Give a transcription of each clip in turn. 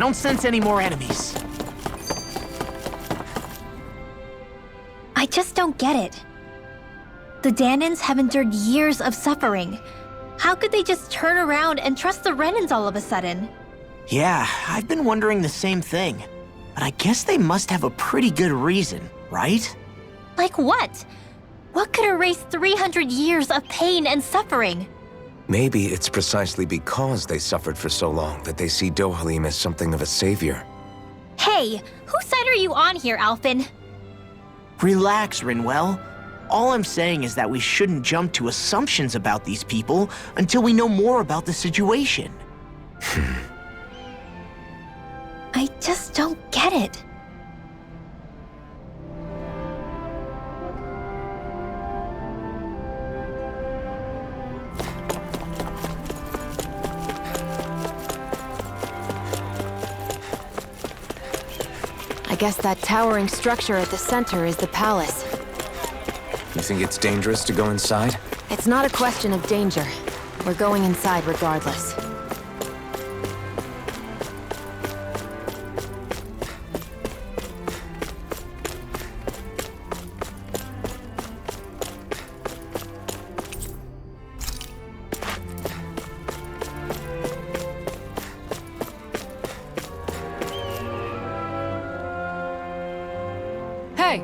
don't sense any more enemies. I just don't get it. The Dahnans have endured years of suffering. How could they just turn around and trust the Renans all of a sudden? Yeah, I've been wondering the same thing. But I guess they must have a pretty good reason, right? Like what? What could erase 300 years of pain and suffering? Maybe it's precisely because they suffered for so long that they see Dohalim as something of a savior. Hey, whose side are you on here, Alphen? Relax, Rinwell. All I'm saying is that we shouldn't jump to assumptions about these people until we know more about the situation. I just don't get it. I guess that towering structure at the center is the palace. You think it's dangerous to go inside? It's not a question of danger. We're going inside regardless. Hey!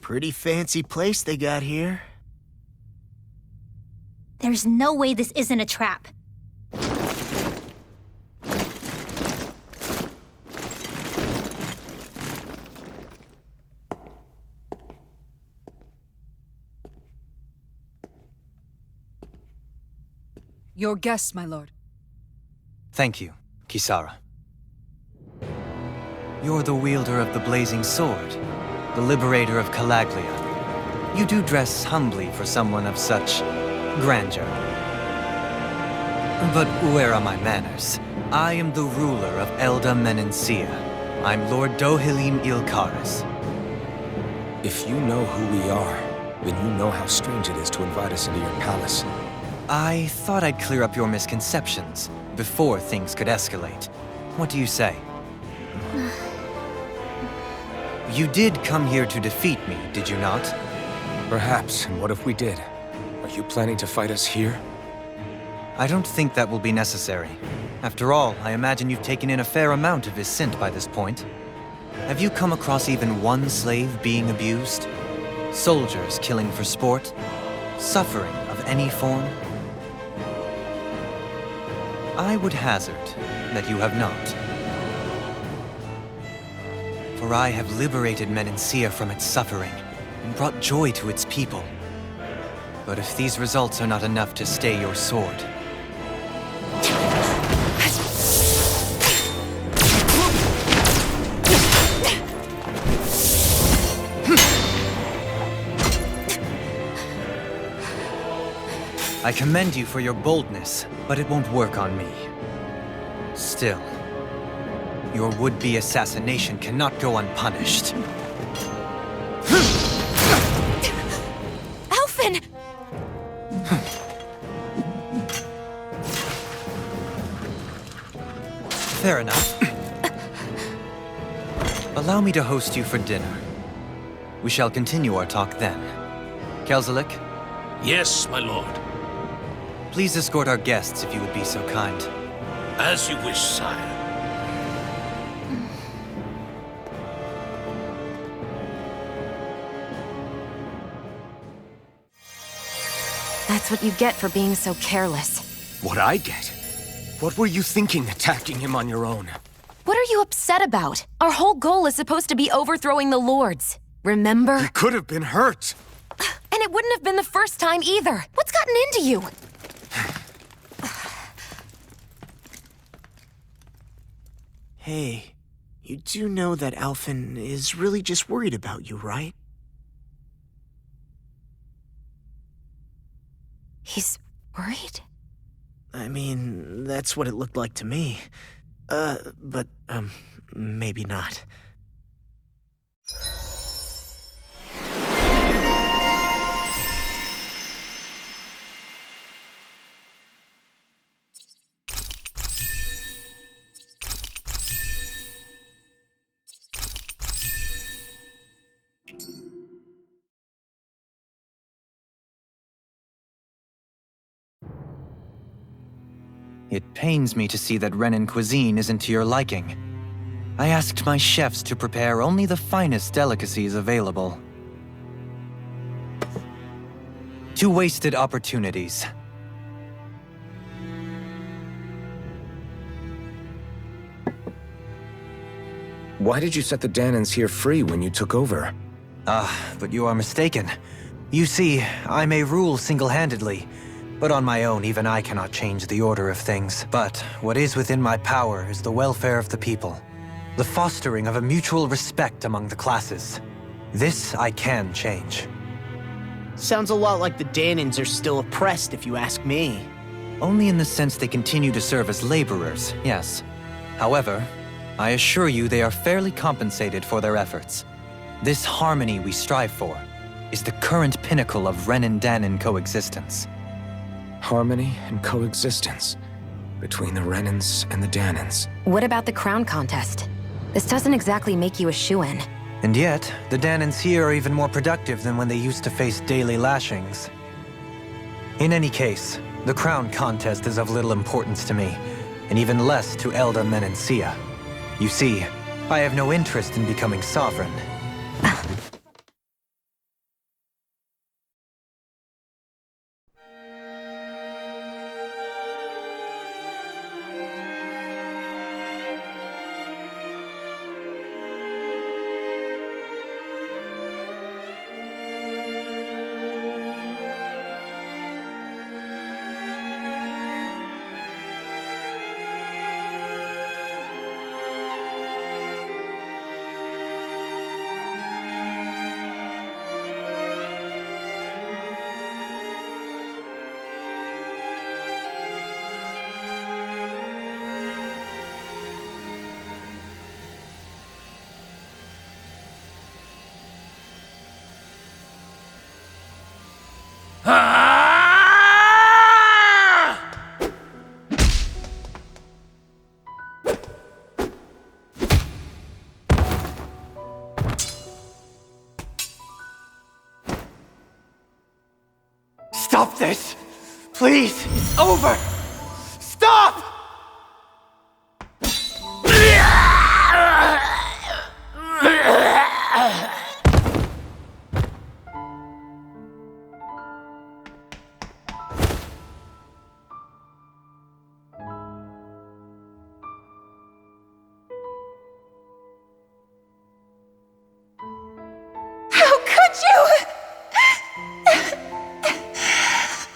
Pretty fancy place they got here. There's no way this isn't a trap. Your guest, my lord. Thank you, Kisara. You're the wielder of the blazing sword, the liberator of Calaglia. You do dress humbly for someone of such grandeur. But where are my manners? I am the ruler of Elda Menencia. I'm Lord Dohalim Ilkaris. If you know who we are, then you know how strange it is to invite us into your palace. I thought I'd clear up your misconceptions before things could escalate. What do you say? You did come here to defeat me, did you not? Perhaps, and what if we did? Are you planning to fight us here? I don't think that will be necessary. After all, I imagine you've taken in a fair amount of his scent by this point. Have you come across even one slave being abused? Soldiers killing for sport? Suffering of any form? I would hazard that you have not. For I have liberated Menencia from its suffering and brought joy to its people. But if these results are not enough to stay your sword, I commend you for your boldness, but it won't work on me. Still, your would-be assassination cannot go unpunished. Alphen! Fair enough. Allow me to host you for dinner. We shall continue our talk then. Kelzelik, Yes, my lord. please escort our guests if you would be so kind. As you wish, sire. That's what you get for being so careless. What I get? What were you thinking attacking him on your own? What are you upset about? Our whole goal is supposed to be overthrowing the Lords. Remember? He could have been hurt. And it wouldn't have been the first time either. What's gotten into you? Hey, you do know that Alphen is really just worried about you, right? He's worried? I mean, that's what it looked like to me. But maybe not. It pains me to see that Renan cuisine isn't to your liking. I asked my chefs to prepare only the finest delicacies available. 2 wasted opportunities. Why did you set the Danans here free when you took over? But you are mistaken. You see, I may rule single-handedly, but on my own, even I cannot change the order of things. But what is within my power is the welfare of the people, the fostering of a mutual respect among the classes. This I can change. Sounds a lot like the Danans are still oppressed, if you ask me. Only in the sense they continue to serve as laborers, yes. However, I assure you they are fairly compensated for their efforts. This harmony we strive for is the current pinnacle of Renan-Danan coexistence. Harmony and coexistence between the Renans and the Danans. What about the crown contest? This doesn't exactly make you a shoo-in. And yet, the Danans here are even more productive than when they used to face daily lashings. In any case, the crown contest is of little importance to me, and even less to Elda Menencia. You see, I have no interest in becoming sovereign. Stop this! Please! It's over! Stop! How could you?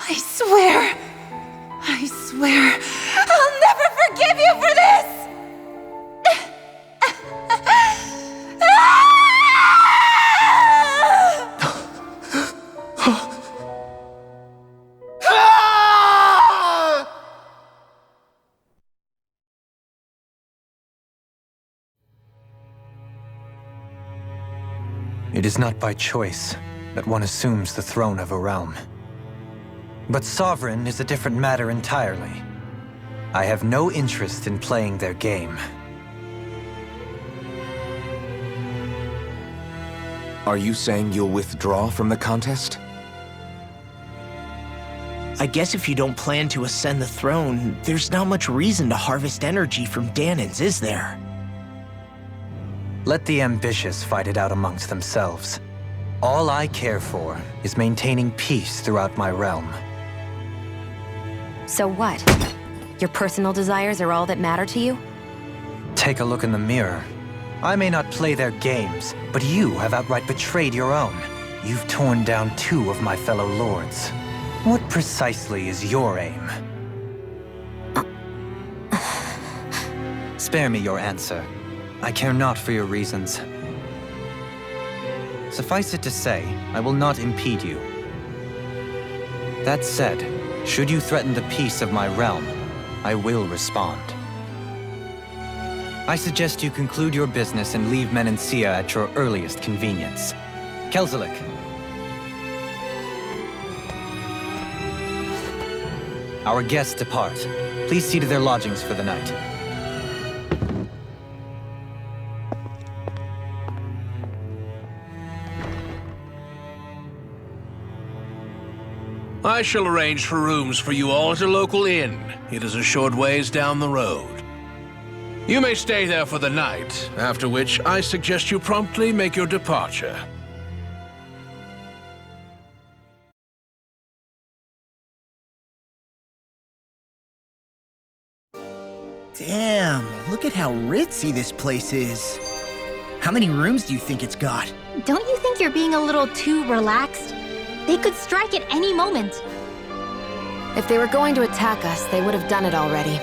I swear, I'll never forgive you for this! It is not by choice that one assumes the throne of a realm. But sovereign is a different matter entirely. I have no interest in playing their game. Are you saying you'll withdraw from the contest? I guess if you don't plan to ascend the throne, there's not much reason to harvest energy from Dahnans, is there? Let the ambitious fight it out amongst themselves. All I care for is maintaining peace throughout my realm. So what? Your personal desires are all that matter to you? Take a look in the mirror. I may not play their games, but you have outright betrayed your own. You've torn down 2 of my fellow lords. What precisely is your aim? Spare me your answer. I care not for your reasons. Suffice it to say, I will not impede you. That said, should you threaten the peace of my realm, I will respond. I suggest you conclude your business and leave Menancia at your earliest convenience. Kelzelik. Our guests depart. Please see to their lodgings for the night. I shall arrange for rooms for you all at a local inn. It is a short ways down the road. You may stay there for the night, after which I suggest you promptly make your departure. Damn, look at how ritzy this place is. How many rooms do you think it's got? Don't you think you're being a little too relaxed? They could strike at any moment. If they were going to attack us, they would have done it already.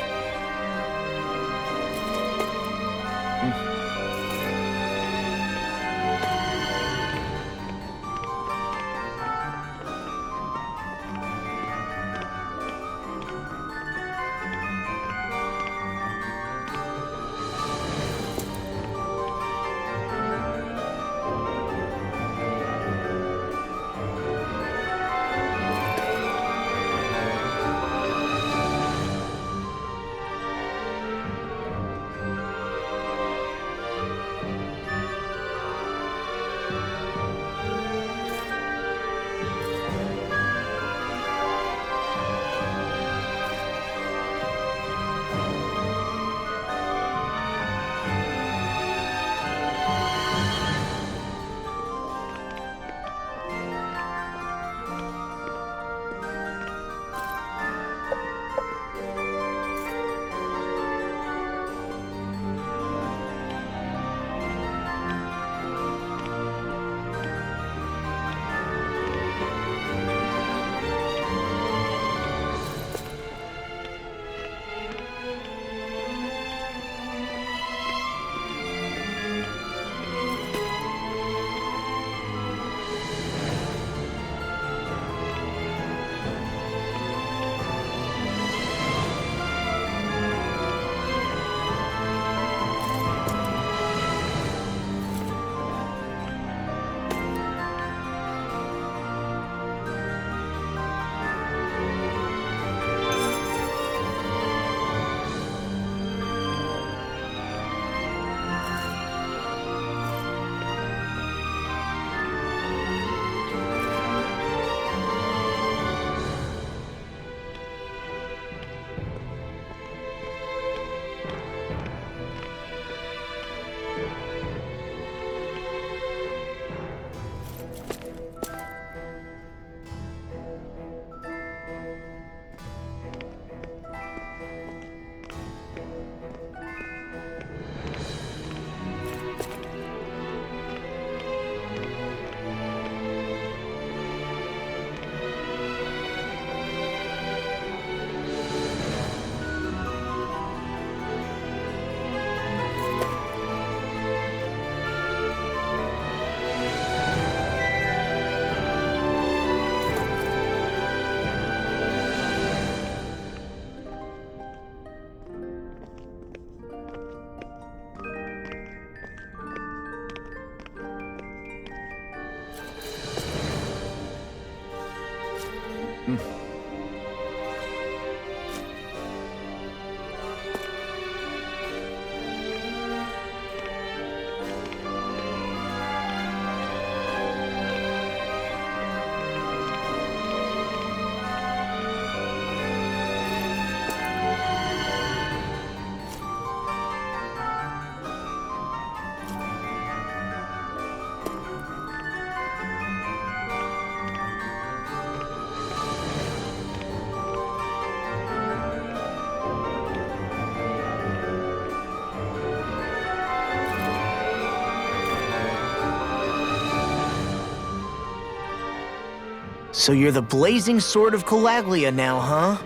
So you're the blazing sword of Calaglia now, huh?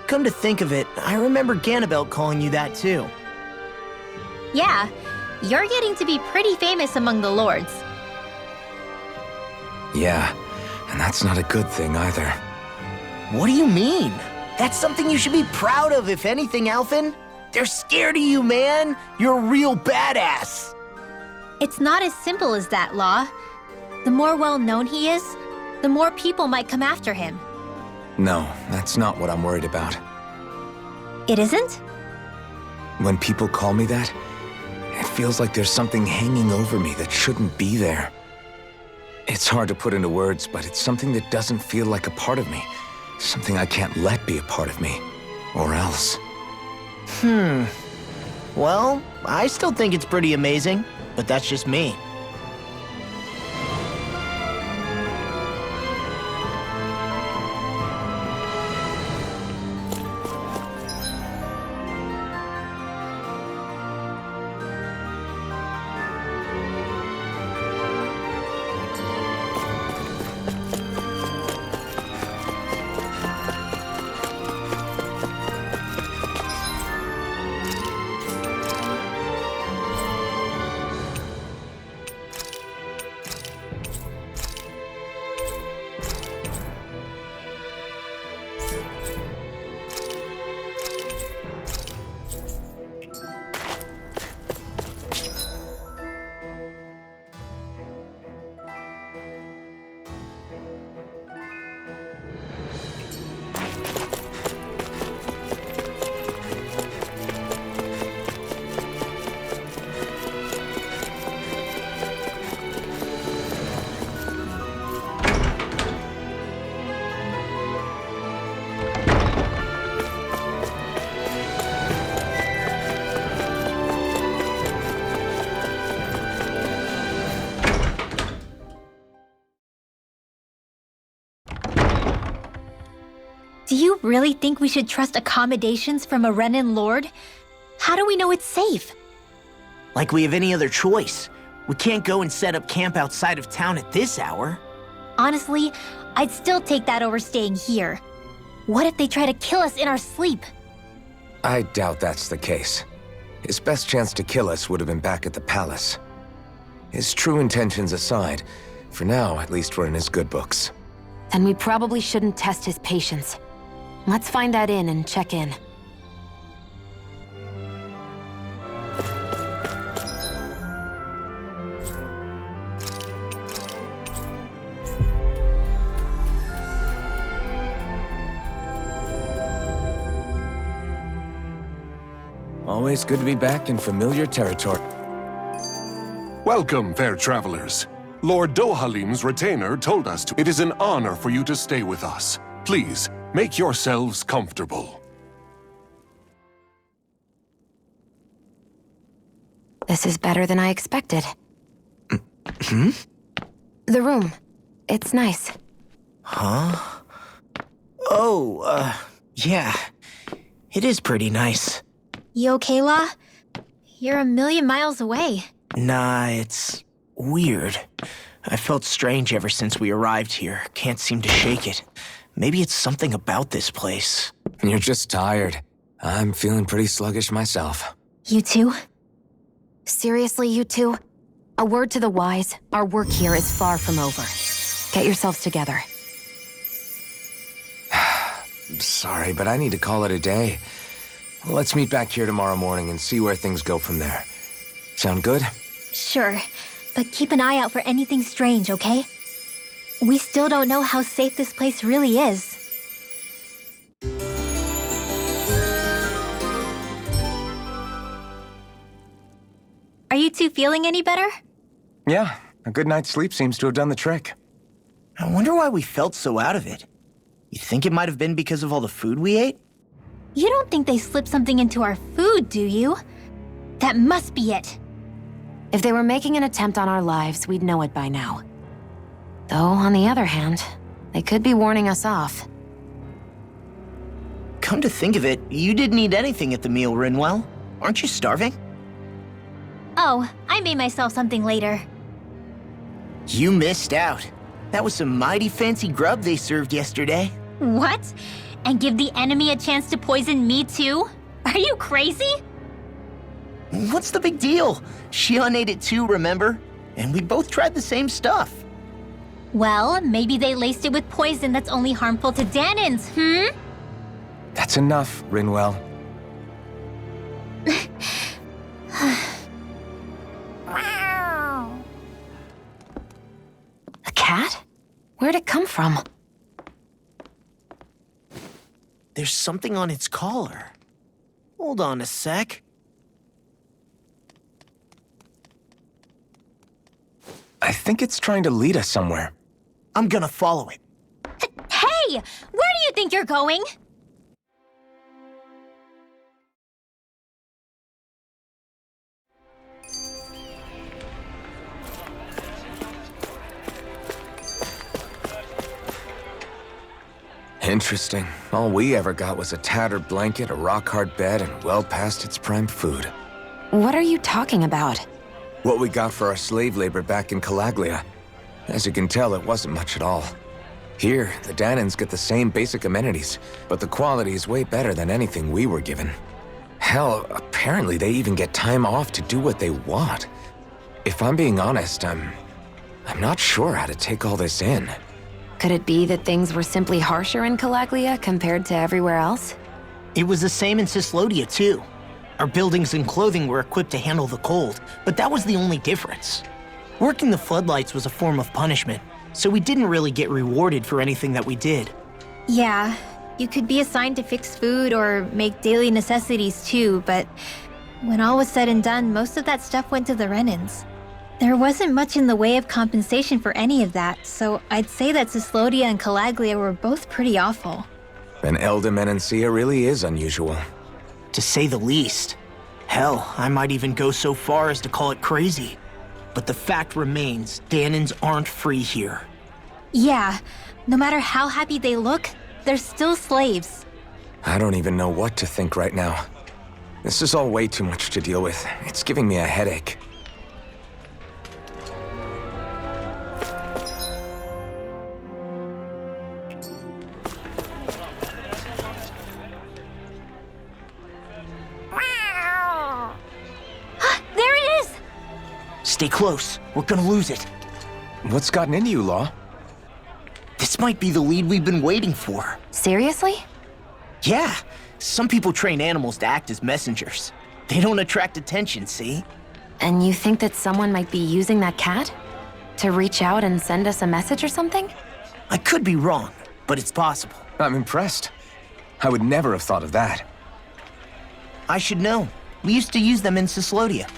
Come to think of it, I remember Ganabelt calling you that too. Yeah, you're getting to be pretty famous among the lords. Yeah, and that's not a good thing either. What do you mean? That's something you should be proud of, if anything, Alphen. They're scared of you, man. You're a real badass. It's not as simple as that, Law. The more well-known he is, the more people might come after him. No, that's not what I'm worried about. It isn't? When people call me that, it feels like there's something hanging over me that shouldn't be there. It's hard to put into words, but it's something that doesn't feel like a part of me. Something I can't let be a part of me. Or else. Well, I still think it's pretty amazing, but that's just me. Do you really think we should trust accommodations from a Renan lord? How do we know it's safe? Like we have any other choice. We can't go and set up camp outside of town at this hour. Honestly, I'd still take that over staying here. What if they try to kill us in our sleep? I doubt that's the case. His best chance to kill us would have been back at the palace. His true intentions aside, for now, at least we're in his good books. Then we probably shouldn't test his patience. Let's find that inn and check in. Always good to be back in familiar territory. Welcome, fair travelers. Lord Dohalim's retainer told us to. It is an honor for you to stay with us. Please, make yourselves comfortable. This is better than I expected. The room. It's nice. Huh? Oh, yeah. It is pretty nice. You okay, La? You're a million miles away. Nah, it's weird. I felt strange ever since we arrived here. Can't seem to shake it. Maybe it's something about this place. You're just tired. I'm feeling pretty sluggish myself. You too? Seriously, you two? A word to the wise, our work here is far from over. Get yourselves together. Sorry, but I need to call it a day. Let's meet back here tomorrow morning and see where things go from there. Sound good? Sure, but keep an eye out for anything strange, okay? We still don't know how safe this place really is. Are you two feeling any better? Yeah, a good night's sleep seems to have done the trick. I wonder why we felt so out of it. You think it might have been because of all the food we ate? You don't think they slipped something into our food, do you? That must be it. If they were making an attempt on our lives, we'd know it by now. Though, on the other hand, they could be warning us off. Come to think of it, you didn't eat anything at the meal, Rinwell. Aren't you starving? Oh, I made myself something later. You missed out. That was some mighty fancy grub they served yesterday. What? And give the enemy a chance to poison me too? Are you crazy? What's the big deal? Shion ate it too, remember? And we both tried the same stuff. Well, maybe they laced it with poison that's only harmful to Danins, That's enough, Rinwell. A cat? Where'd it come from? There's something on its collar. Hold on a sec. I think it's trying to lead us somewhere. I'm gonna follow it. Hey! Where do you think you're going? Interesting. All we ever got was a tattered blanket, a rock-hard bed, and well past its prime food. What are you talking about? What we got for our slave labor back in Calaglia. As you can tell, it wasn't much at all. Here, the Danins get the same basic amenities, but the quality is way better than anything we were given. Hell, apparently they even get time off to do what they want. If I'm being honest, I'm not sure how to take all this in. Could it be that things were simply harsher in Calaglia compared to everywhere else? It was the same in Cyslodia, too. Our buildings and clothing were equipped to handle the cold, but that was the only difference. Working the floodlights was a form of punishment, so we didn't really get rewarded for anything that we did. Yeah, you could be assigned to fix food or make daily necessities too, but when all was said and done, most of that stuff went to the Renans. There wasn't much in the way of compensation for any of that, so I'd say that Cyslodia and Calaglia were both pretty awful. Then Elda Menancia really is unusual. To say the least. Hell, I might even go so far as to call it crazy. But the fact remains, Danins aren't free here. Yeah, no matter how happy they look, they're still slaves. I don't even know what to think right now. This is all way too much to deal with. It's giving me a headache. There it is! Stay close. We're gonna lose it. What's gotten into you, Law? This might be the lead we've been waiting for. Seriously? Yeah, some people train animals to act as messengers. They don't attract attention, see? And you think that someone might be using that cat? To reach out and send us a message or something? I could be wrong, but it's possible. I'm impressed. I would never have thought of that. I should know. We used to use them in Cyslodia.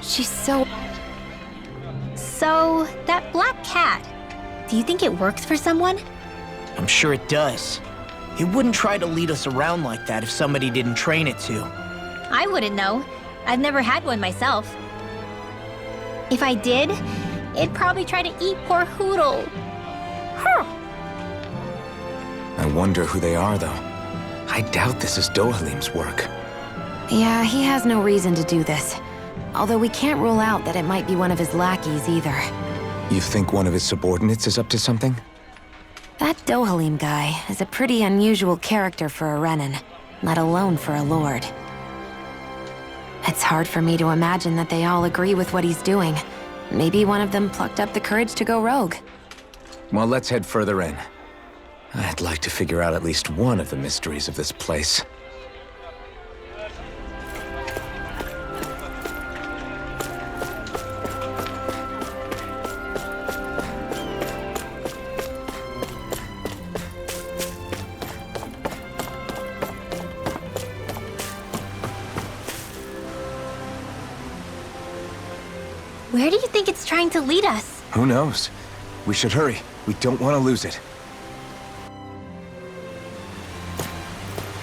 She's so... So, that black cat, do you think it works for someone? I'm sure it does. It wouldn't try to lead us around like that if somebody didn't train it to. I wouldn't know. I've never had one myself. If I did, it'd probably try to eat poor Hootle. I wonder who they are, though. I doubt this is Dohalim's work. Yeah, he has no reason to do this. Although we can't rule out that it might be one of his lackeys either. You think one of his subordinates is up to something? That Dohalim guy is a pretty unusual character for a Renan, let alone for a lord. It's hard for me to imagine that they all agree with what he's doing. Maybe one of them plucked up the courage to go rogue. Well, let's head further in. I'd like to figure out at least one of the mysteries of this place. Where do you think it's trying to lead us? Who knows? We should hurry. We don't want to lose it.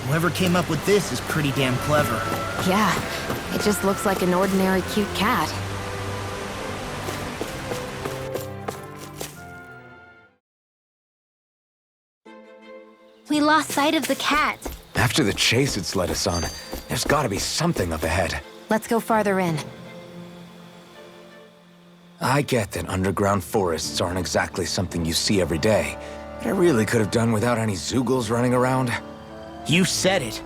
Whoever came up with this is pretty damn clever. Yeah, it just looks like an ordinary cute cat. We lost sight of the cat. After the chase it's led us on, there's gotta be something up ahead. Let's go farther in. I get that underground forests aren't exactly something you see every day, but I really could have done without any Zeugles running around. You said it.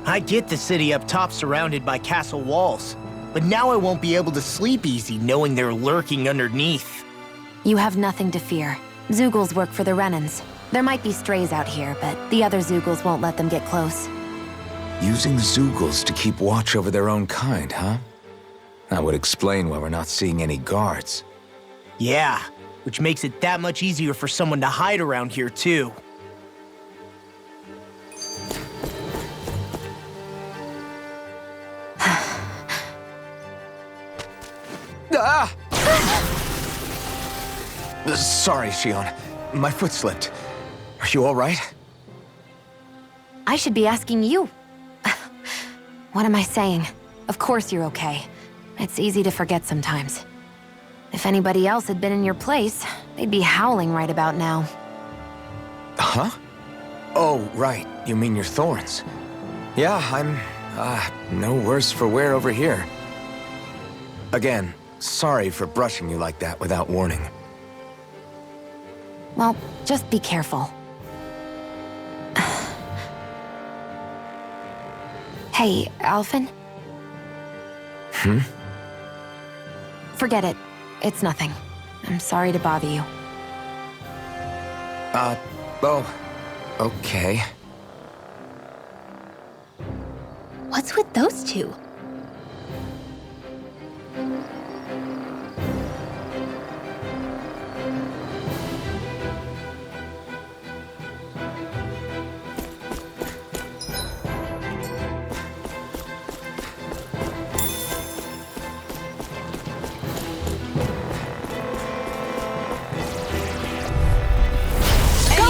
I get the city up top surrounded by castle walls, but now I won't be able to sleep easy knowing they're lurking underneath. You have nothing to fear. Zeugles work for the Renans. There might be strays out here, but the other Zeugles won't let them get close. Using Zeugles to keep watch over their own kind, huh? That would explain why we're not seeing any guards. Yeah, which makes it that much easier for someone to hide around here, too. Ah! Sorry, Shion. My foot slipped. Are you all right? I should be asking you. What am I saying? Of course you're okay. It's easy to forget sometimes. If anybody else had been in your place, they'd be howling right about now. Huh? Oh, right. You mean your thorns. Yeah, I'm, no worse for wear over here. Again, sorry for brushing you like that without warning. Well, just be careful. Hey, Alphen? Forget it. It's nothing. I'm sorry to bother you. Oh, okay. What's with those two?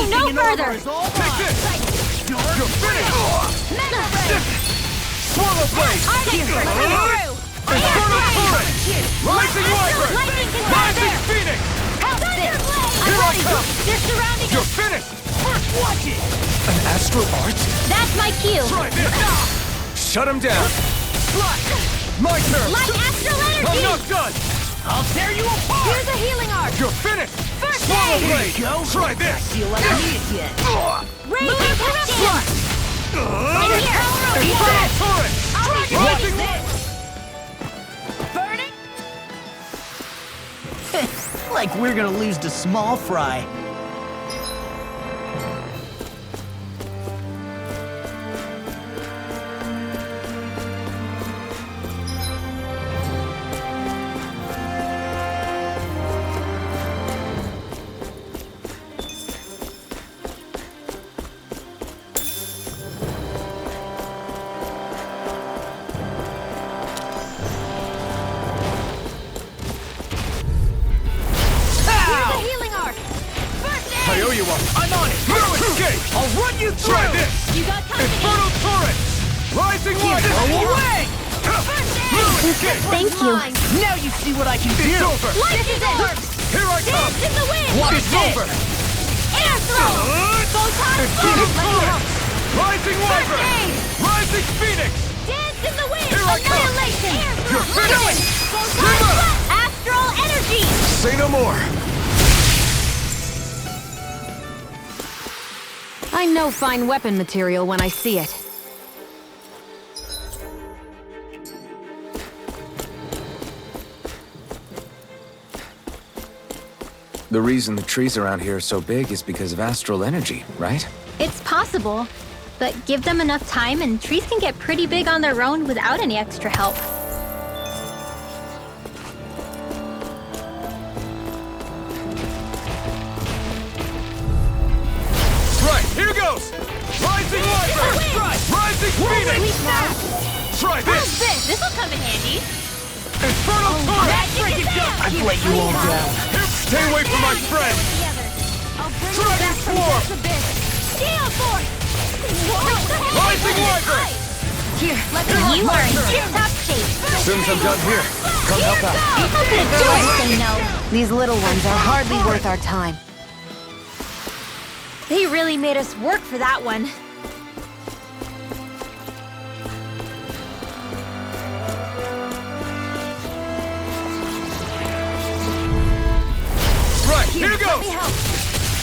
No further! You're finished! Metal Ray! Swallow Blade! Arctic through! Infernal Torrent! Rising Wyvern! Lightning can Rising Phoenix! Help this! Here I come! They're surrounding You're finished! First watch it! An astral art? That's my cue! Try this! Shut him down! My turn! Light astral energy! I'm not done! I'll tear you apart! Here's a healing arc! You're finished! First Swallow aid! Blade! Try this! Feel like I need it yet. Raging Corruption! In here! Infernal Torrent! Rising Burning? Like we're gonna lose to Small Fry. I owe you one. I'm on it! No escape! I'll run you through! Try this! You got company! Infernal Torrent! Rising Wyvern! Away! Thank you. Now you see what I can do! It's over! Light is it! Here I come! Dance in the wind! It's over! Air throw! Photon Infernal flow! Torrent! Rising Wyvern! aid! Rising Phoenix! Dance in the wind! Here I come! Annihilation! Air throw! You're finished! Photon flow! Astral energy! Say no more! I know fine weapon material when I see it. The reason the trees around here are so big is because of astral energy, right? It's possible, but give them enough time and trees can get pretty big on their own without any extra help. Right, here goes! Rising Wyvern! Rising Phoenix! Try this! This'll come in handy. Infernal Torrent! I've let you all down. Stay away from my friend! Dragon Swarm! Gale Force! Rising Wyvern! Here, you are in tip-top shape. As soon as I'm done here, come help out. How could a girl say no? These little ones are hardly worth our time. They really made us work for that one. Let me help!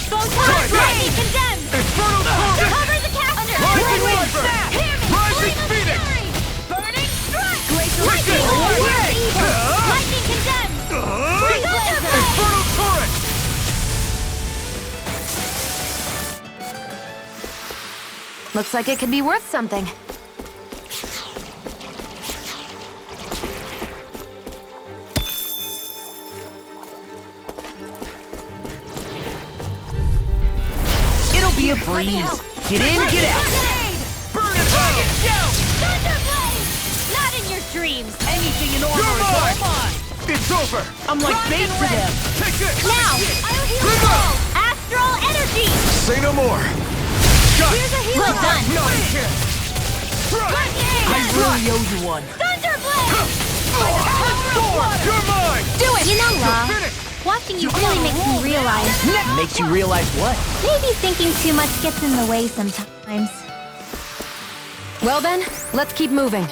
Photon Lightning Condemned! Infernal Torrent! Cover the caster! Lightning Whirlwind Viper! Snap! Rising Flame of Phoenix! Fury! Burning Strike! Glacial Lightning Ricochet! Orb! Away! Lightning Condemned! Thunderblade! Infernal Torrent! Looks like it could be worth something. It'll be a breeze. Get in, get out. Burn it out! Thunderblade! Not in your dreams! Anything in order You're is mine! mine. It's over! I'm like bait for them. Take this! Now! I'll heal you all! Astral Energy! Say no more! Here's a healing gun! Not a chance! I really owe you one. Thunderblade! You're mine! Do it! You know, Law, Finish! watching you really makes me realize Makes you realize what? maybe thinking too much gets in the way sometimes. Well then, let's keep moving.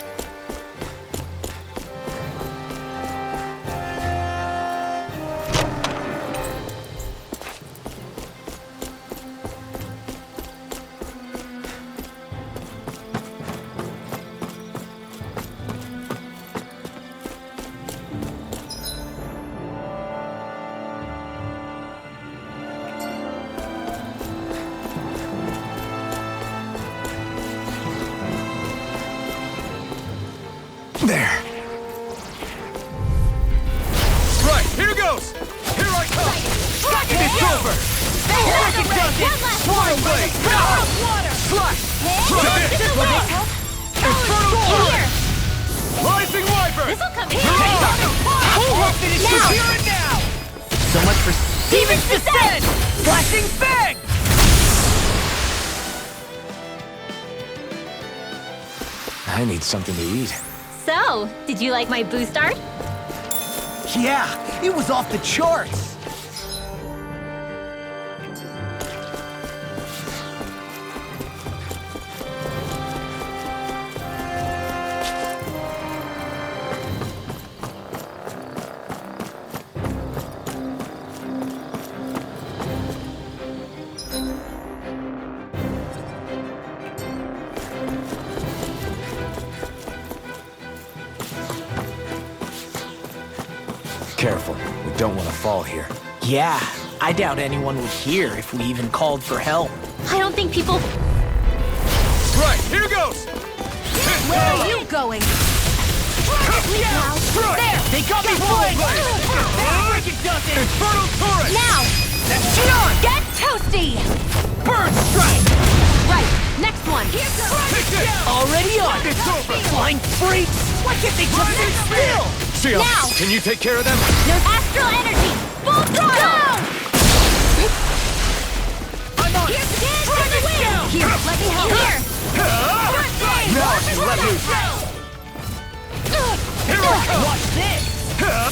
There. Right, here goes! Here I come! It's over! Swine Blade! Slash! Infernal Torrent! Rising Wyvern! This'll come in! Now! Here and now! So much for Demon's Descent! Flashing Fang! I need something to eat. So, did you like my boost art? Yeah, it was off the charts. Careful, we don't want to fall here. Yeah, I doubt anyone would hear if we even called for help. I don't think people... Right, here goes! Where are you going? There! They got me flanked! Freaking does it! Infernal Torrent! Now! Xion! Get toasty! Bird Strike! Right, next one. Take this! Already on! It's over! Flying freaks! Why can't they just sit still? Xion, Now! can you take care of them? No Astral Energy! Full throttle! I'm on! Here's the dance for the win! Here, let me help. Here! Now I can let loose! Here I come! Watch this!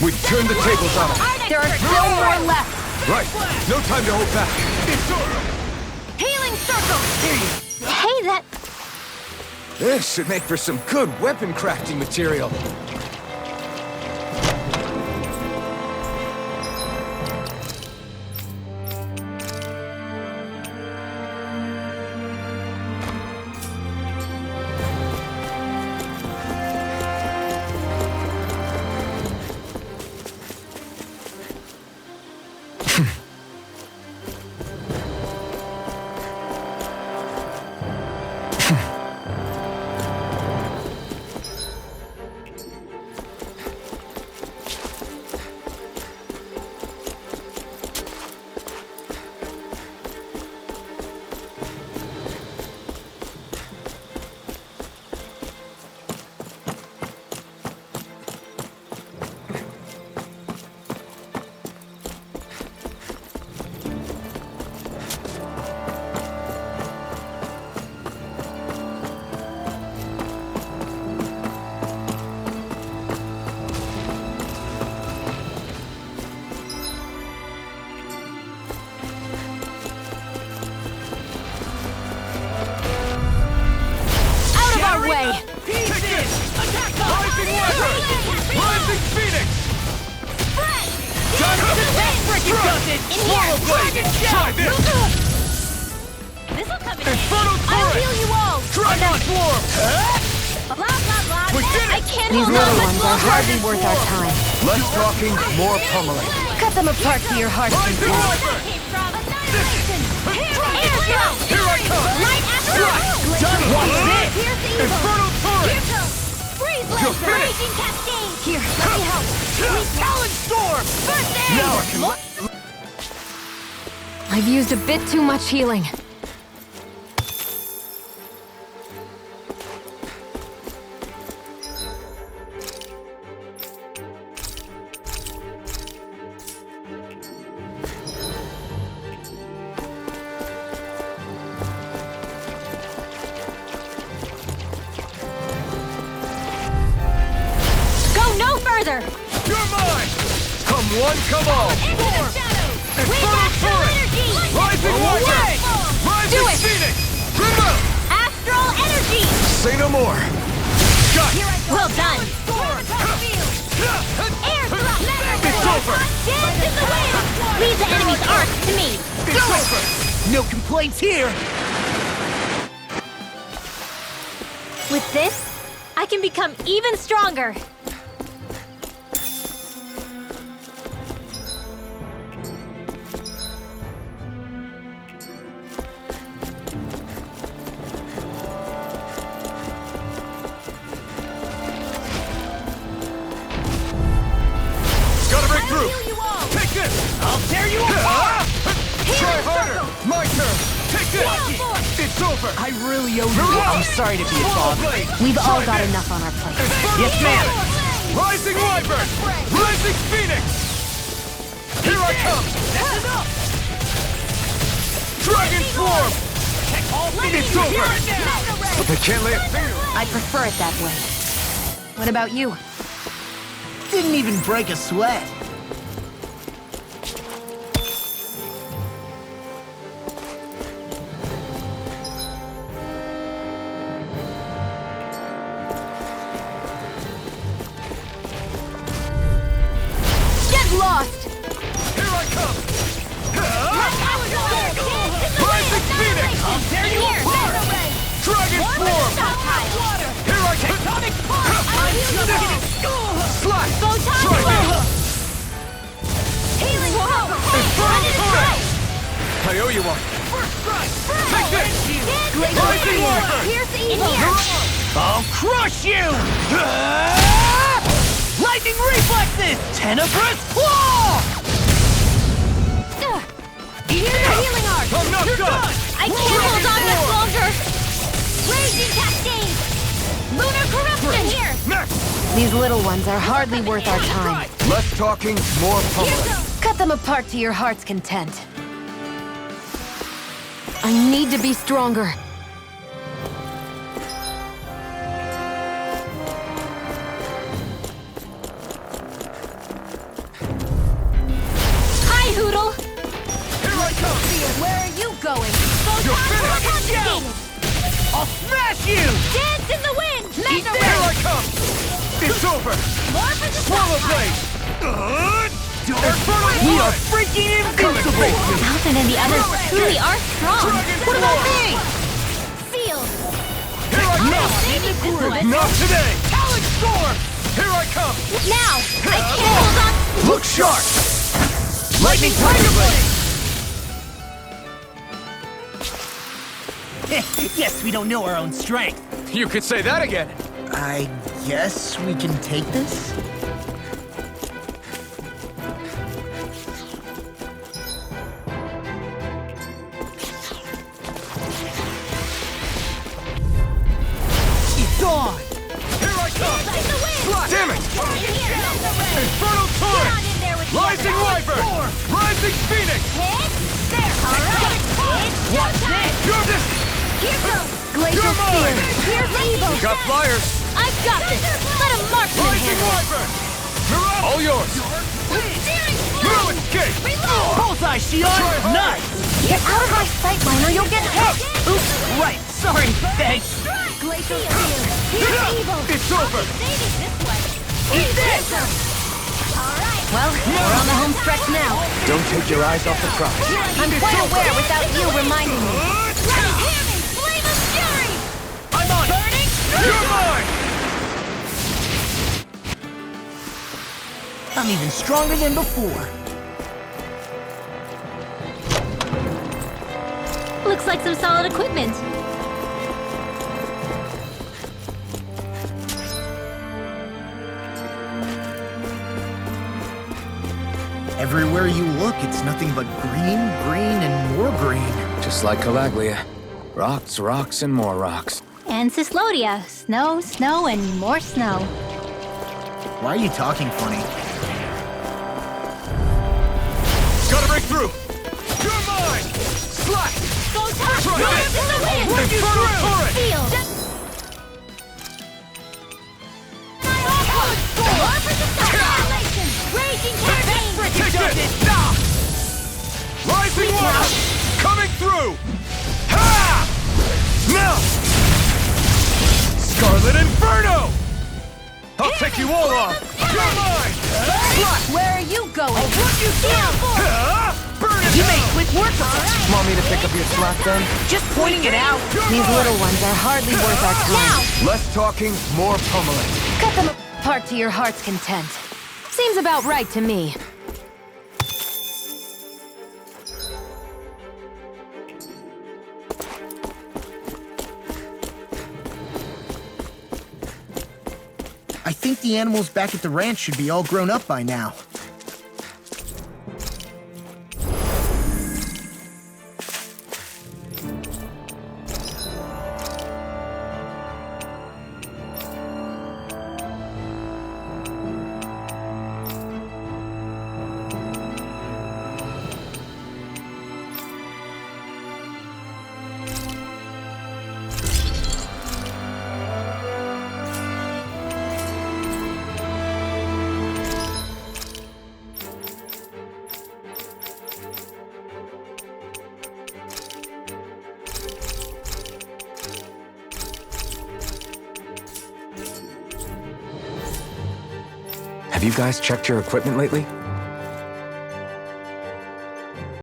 We turned the tables on them! There are still more left. Right, no time to hold back! It's over! Healing Circle! Hey, that... This should make for some good weapon crafting material. it! In Swallow here! blade! Try this! This'll come in Inferno handy. I'll turret! heal you all! Dragon swarm! Blah, blah, blah. We did it! I can't These hold on little much ones are longer. hardly worth our time. Less talking, more pummeling. Cut them apart to your heart's Rising content. Wyvern! Came from annihilation. Air drop. Here I come! Light astral. Done! Watch this! Here's the evil. Inferno turret! Here goes. Freeze You're laser. finished. Raging cascade. Here, let me help. Talon storm! First aid. Now I can... I've used a bit too much healing. Go no further. You're mine! Come one, come all! Into the shadows. Inferno Astral turret! energy. Rising Wyvern! Do Rising it. Phoenix! Remote! Astral energy. Say no more. Got it! Well done. Air drop. It's over! Dance in the wind. Leave the enemy's arc to me. It's over! No complaints here. With this, I can become even stronger. Gotta break through! Heal you all. Take this! I'll tear you apart. Try harder! My turn! Take this! It's over! I really owe you. I'm sorry to be a Swallow bother. blade! We've all got enough on our plate. Yes, ma'am. Rising Wyvern! Rising Phoenix! Here I come! That's enough. Dragon Swarm! It's over! I can't lay a finger. I prefer it that way. What about you? Didn't even break a sweat. Get lost. Here I come! Rising Phoenix! I'll tear you apart. Dragon Swarm! Here I come! Slide! Photon Try flow. this! Healing flow. Inferno turret! Right. I owe you one! Take this! Rising Rising Wyvern! Here's evil. I'll crush you! Lightning reflexes! Tenebrous claw! Here's the healing arc. I'm not done! I can't hold on much longer. Raging cascade. Lunar corruption here. Next! These little ones are hardly worth our time. Less talking, more pummeling. Cut them apart to your heart's content. I need to be stronger. Hi, Hoodle. Here I come! Where are you going? You're Photon finished. confiscated. I'll smash you! Dance in the wind. Here Mega I ray. come! It's over! More for the Swallow spotlight. blade! Inferno We are turret! freaking Come and invincible! face me! Alvin and the others truly are strong. Dragon What about Swarm! me? Sealed. Here I come! Maybe this one. Not today! Talon Storm! Here I come! Now. I can't hold on. Look sharp! Lightning Tiger Blade! Yes, we don't know our own strength. You could say that again! I guess we can take this? It's on! Here I come! Like the wind. Damn it! In here. Mega ray. Inferno Get turret! on in there with Rising your Wyvern! Rising Phoenix! Hit. There. All right. It's showtime. You're this! Here goes. Glacial You're Spear. mine! Here's evil. Got flyers! I've got this. Let a marksman Rising handle it. Wyvern! Mirage! All yours! Steering No through. escape! Reload. Bullseye, Shion! Try harder. Nice! Get out of my sight line or you'll get hit! Oops, right. Sorry. Thanks. Glacial spear. Here's evil. It's over! Saving this one. Eat this! All right. Well, we're on the home stretch now. Don't take your eyes off the prize. I'm quite aware without you reminding me. Right, hear me! Flame of fury! I'm on! Burning! You're mine! I'm even stronger than before. Looks like some solid equipment. Everywhere you look, it's nothing but green, green, and more green. Just like Calaglia. Rocks, rocks, and more rocks. And Cyslodia. Snow, snow, and more snow. Why are you talking funny? Gotta break through! You're mine! Slack! Go top! Try Run this! up in the wind! Inferno turret! Field! Raging cascade! Take this! Rising water! Coming through! Ha! Now! Scarlet Inferno! I'll take you all on! You're mine! Slack! Where are you going? I'll run you down! Burn it You down! made quick work of it. Want me to pick up your slack then? Just pointing it out. You're These mine! little ones are hardly worth our time. Less talking, more pummeling. Cut them apart to your heart's content. Seems about right to me. I think the animals back at the ranch should be all grown up by now. Have you guys checked your equipment lately?